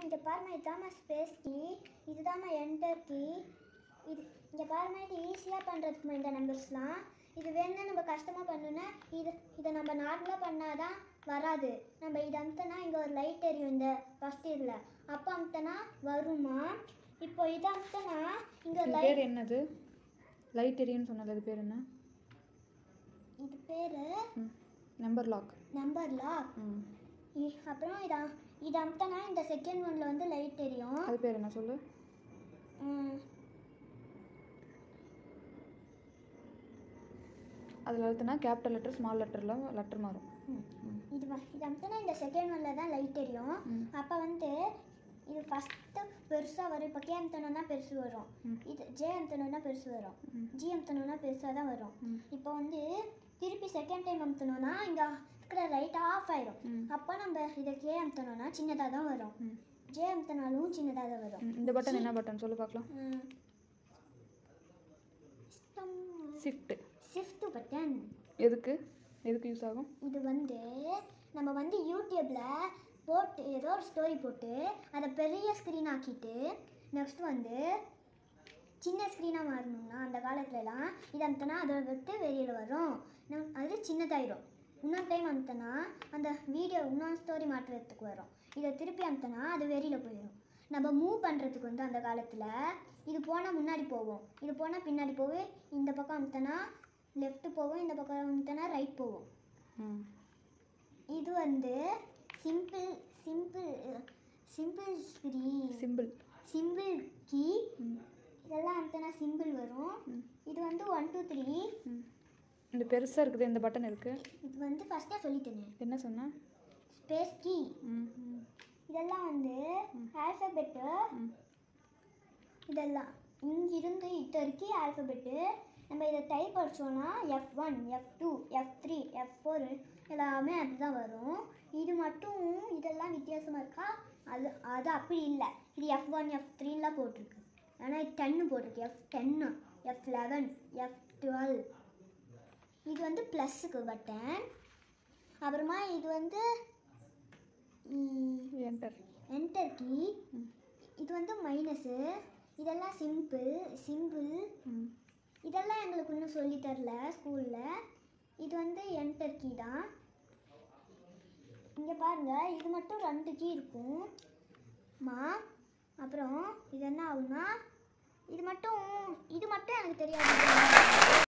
இங்கே பாருமா இதுதாம்மா space key, இதுதாம்மா enter key. இது இங்கே பாருமா இது ஈஸியாக பண்ணுறதுக்குமா இந்த நம்பர்ஸ்லாம். இது வேணும்னா நம்ம கஷ்டமாக பண்ணணுன்னா இதை நம்ம நார்மலாக பண்ணால் தான் வராது. நம்ம இது அமுத்தனா இங்கே ஒரு லைட் எரியும் இந்த ஃபஸ்ட் இதில், அப்போ அமுத்தனா வருமா. இப்போ இது அமுத்தனா இங்கே லைட் என்னது லைட் எரியும்னு சொன்னது, அது பேர் என்ன? இது பேர் நம்பர் லாக். Number lock. அப்புறம் இது அமுத்தனா இந்த செகண்ட் ஒன்ல வந்து லைட் எரியும். அது பேர் என்ன சொல்லு? அதில் எழுத்துனா கேபிட்டல் லெட்டர் ஸ்மால் லெட்டரில் லெட்டர் மாறும். இது அமுத்தனா இந்த செகண்ட் ஒன்ல தான் லைட் எரியும். அப்போ வந்து இது ஃபஸ்ட்டு பெருசாக வரும். இப்போ கே அமுத்தணும்னா பெருசு வரும், இது ஜே அமுத்தணும்னா பெருசு வரும், ஜி அமுத்தணும்னா பெருசாக தான் வரும். இப்போ வந்து திருப்பி செகண்ட் டைம் அமுத்தணும்னா இங்கே இருக்கிற லைட் ஆஃப் ஆயிடும். அப்போ நம்ம இதை கே அமுத்தணும்னா சின்னதாக தான் வரும், ஜே அமுத்தினாலும் சின்னதாக தான் வரும். இந்த பட்டன் என்ன பட்டன் சொல்லு பார்க்கலாம்? Shift button. எதுக்கு யூஸ் ஆகும்? இது வந்து நம்ம வந்து யூடியூப்பில் போட்டு ஏதோ ஒரு ஸ்டோரி போட்டு அதை பெரிய ஸ்க்ரீன் ஆக்கிட்டு நெக்ஸ்ட் வந்து சின்ன ஸ்க்ரீனாக மாறணும்னா அந்த காலத்துலலாம் இது அமுத்தனா அதை விட்டு வெளியில் வரும், அது சின்னதாயிடும். இன்னொரு டைம் அமுத்தனா அந்த வீடியோ இன்னொரு ஸ்டோரி மாற்றுறதுக்கு வரும். இதை திருப்பி அமுத்தனா அது வெளியில் போயிடும். நம்ம மூவ் பண்ணுறதுக்கு வந்து அந்த காலத்தில் இது போனால் முன்னாடி போவோம், இது போனால் பின்னாடி போகும், இந்த பக்கம் அமுத்தனா லெஃப்ட் போகும், இந்த பக்கம் அமுத்தனா ரைட் போகும். இது வந்து சிம்பிள் கீ. இதெல்லாம் அமுத்தனா சிம்பிள் வரும். இது வந்து 1 2 3. இந்த பெருசாக இருக்குது இந்த பட்டன் இருக்கு. இது வந்து ஃபஸ்ட்டாக சொல்லிட்டேனே. என்ன சொன்னா? Space key. இதெல்லாம் வந்து ஆல்ஃபபெட்டு. இதெல்லாம் இங்கிருந்து இது வரைக்கும் ஆல்ஃபபெட்டு. நம்ம இதை type அடிச்சோன்னா F1 F2 F3 F4 எல்லாமே அதுதான் வரும். இது மட்டும் இதெல்லாம் வித்தியாசமாக இருக்கா? அது அப்படி இல்லை. இது F1 F3லாம் போட்டிருக்கு, ஆனால் இது 10 போட்டிருக்கு. F10 F11 F12. இது வந்து ப்ளஸ்ஸுக்கு பட்டன். அப்புறமா இது வந்து என்டர் கீ. இது வந்து மைனஸு. இதெல்லாம் சிம்பிள். இதெல்லாம் எங்களுக்கு இன்னும் சொல்லித் தரல ஸ்கூலில். இது வந்து என்டர் கீ தான். இங்கே பாருங்கள், இது மட்டும் 2 கீ இருக்கும் அப்புறம் இது என்ன ஆகுனா இது மட்டும் எனக்கு தெரியாது.